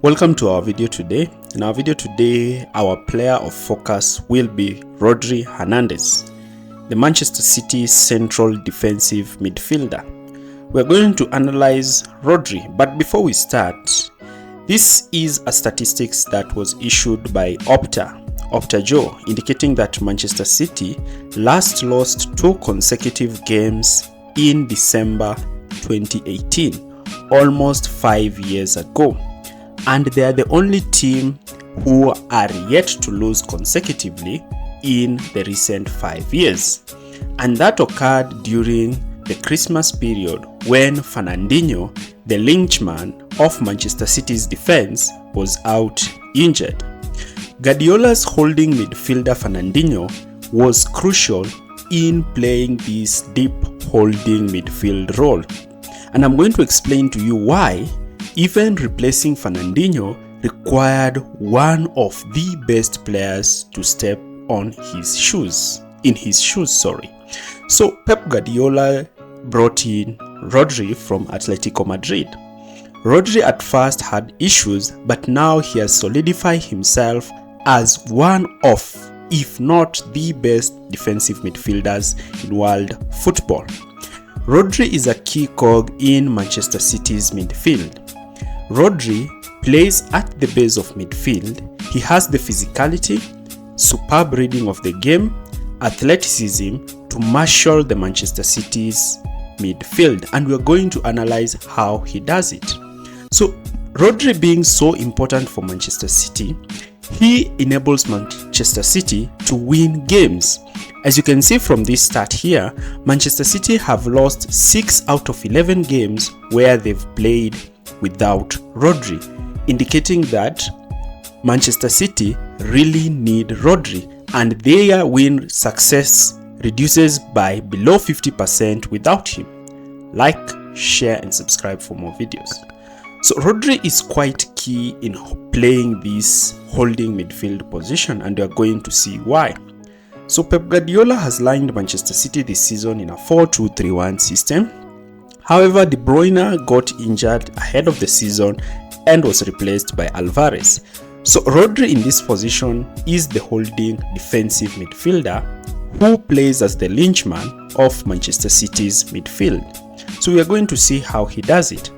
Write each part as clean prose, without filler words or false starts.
Welcome to our video today. In our video today, our player of focus will be Rodri Hernandez, the Manchester City central defensive midfielder. We're going to analyze Rodri, but before we start, this is a statistics that was issued by Opta Joe, indicating that Manchester City last lost 2 consecutive games in December 2018, almost 5 years ago. And they are the only team who are yet to lose consecutively in the recent 5 years. And that occurred during the Christmas period when Fernandinho, the linchman of Manchester City's defense, was out injured. Guardiola's holding midfielder Fernandinho was crucial in playing this deep holding midfield role. And I'm going to explain to you why even replacing Fernandinho required one of the best players to step in his shoes. So Pep Guardiola brought in Rodri from Atletico Madrid. Rodri at first had issues, but now he has solidified himself as one of, if not the best defensive midfielders in world football. Rodri is a key cog in Manchester City's midfield. Rodri plays at the base of midfield. He has the physicality, superb reading of the game, athleticism to marshal the Manchester City's midfield, and we're going to analyze how he does it. So Rodri being so important for Manchester City, he enables Manchester City to win games. As you can see from this stat here, Manchester City have lost 6 out of 11 games where they've played without Rodri, indicating that Manchester City really need Rodri, and their win success reduces by below 50% without him. Like, share and subscribe for more videos. So Rodri is quite key in playing this holding midfield position, and we are going to see why. So Pep Guardiola has lined Manchester City this season in a 4-2-3-1 system. However, De Bruyne got injured ahead of the season and was replaced by Alvarez. So Rodri in this position is the holding defensive midfielder who plays as the linchman of Manchester City's midfield. So we are going to see how he does it.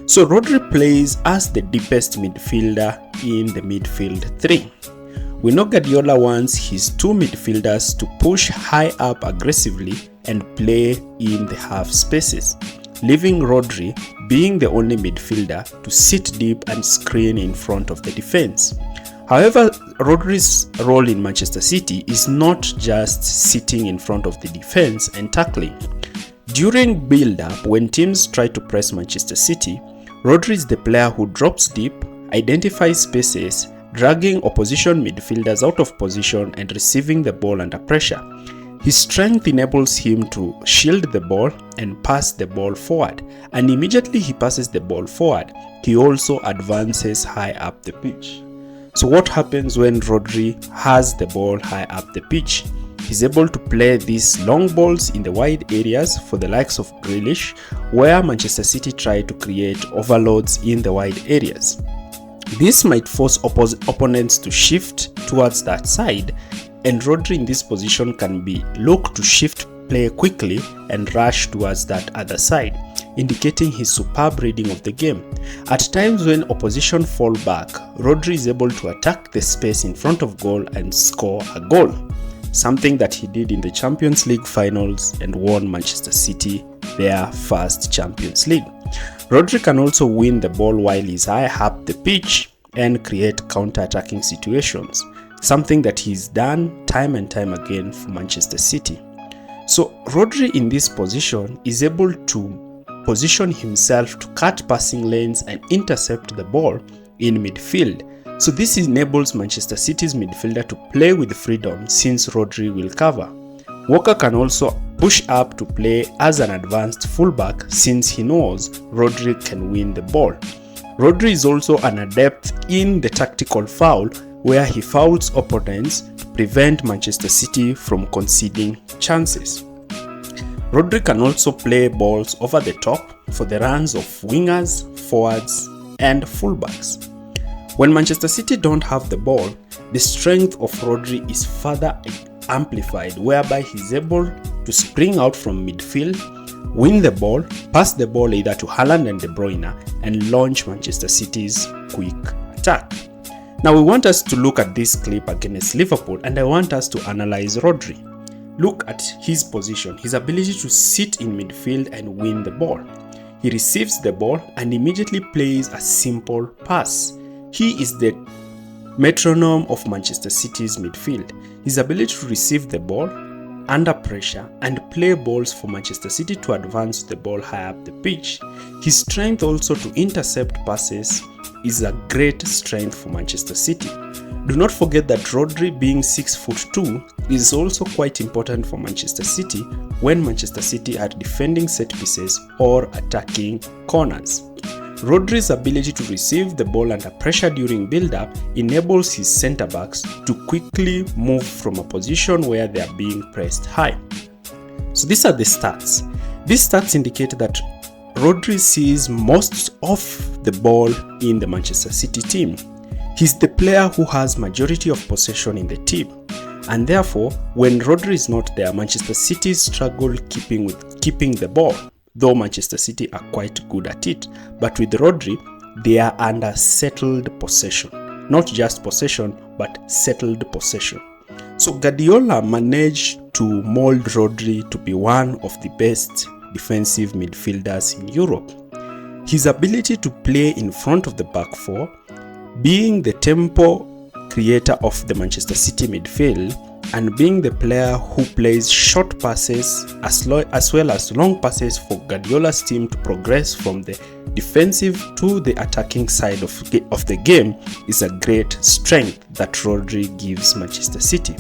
So Rodri plays as the deepest midfielder in the midfield 3. We know Guardiola wants his 2 midfielders to push high up aggressively and play in the half spaces, leaving Rodri being the only midfielder to sit deep and screen in front of the defense. However, Rodri's role in Manchester City is not just sitting in front of the defense and tackling. During build-up, when teams try to press Manchester City, Rodri is the player who drops deep, identifies spaces, dragging opposition midfielders out of position and receiving the ball under pressure. His strength enables him to shield the ball and pass the ball forward, and immediately he passes the ball forward, he also advances high up the pitch. So what happens when Rodri has the ball high up the pitch? He's able to play these long balls in the wide areas for the likes of Grealish, where Manchester City try to create overloads in the wide areas. This might force opponents to shift towards that side, and Rodri in this position can be looked to shift play quickly and rush towards that other side, indicating his superb reading of the game. At times when opposition fall back, Rodri is able to attack the space in front of goal and score a goal, something that he did in the Champions League finals and won Manchester City their first Champions League. Rodri can also win the ball while he's high up the pitch and create counter-attacking situations, something that he's done time and time again for Manchester City. So Rodri in this position is able to position himself to cut passing lanes and intercept the ball in midfield. So this enables Manchester City's midfielder to play with freedom since Rodri will cover. Walker can also push up to play as an advanced fullback since he knows Rodri can win the ball. Rodri is also an adept in the tactical foul, where he fouls opponents to prevent Manchester City from conceding chances. Rodri can also play balls over the top for the runs of wingers, forwards, and fullbacks. When Manchester City don't have the ball, the strength of Rodri is further amplified, whereby he's able to spring out from midfield, win the ball, pass the ball either to Haaland and De Bruyne, and launch Manchester City's quick attack. Now we want us to look at this clip against Liverpool, and I want us to analyze Rodri. Look at his position, his ability to sit in midfield and win the ball. He receives the ball and immediately plays a simple pass. He is the metronome of Manchester City's midfield. His ability to receive the ball under pressure and play balls for Manchester City to advance the ball high up the pitch. His strength also to intercept passes is a great strength for Manchester City. Do not forget that Rodri, being 6'2", is also quite important for Manchester City when Manchester City are defending set pieces or attacking corners. Rodri's ability to receive the ball under pressure during build-up enables his centre-backs to quickly move from a position where they are being pressed high. So these are the stats. These stats indicate that Rodri sees most of the ball in the Manchester City team. He's the player who has majority of possession in the team, and therefore when Rodri is not there, Manchester City struggle keeping the ball, though Manchester City are quite good at it. But with Rodri, they are under settled possession. Not just possession, but settled possession. So Guardiola managed to mold Rodri to be one of the best defensive midfielders in Europe. His ability to play in front of the back four, being the tempo creator of the Manchester City midfield, and being the player who plays short passes as well as long passes for Guardiola's team to progress from the defensive to the attacking side of the game is a great strength that Rodri gives Manchester City.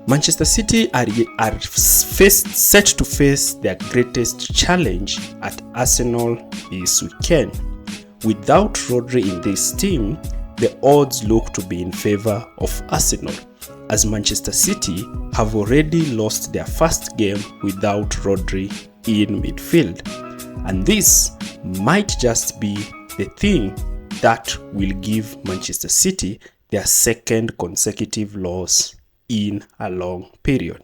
Manchester City are set to face their greatest challenge at Arsenal this weekend. Without Rodri in this team, the odds look to be in favor of Arsenal, as Manchester City have already lost their first game without Rodri in midfield. And this might just be the thing that will give Manchester City their second consecutive loss in a long period.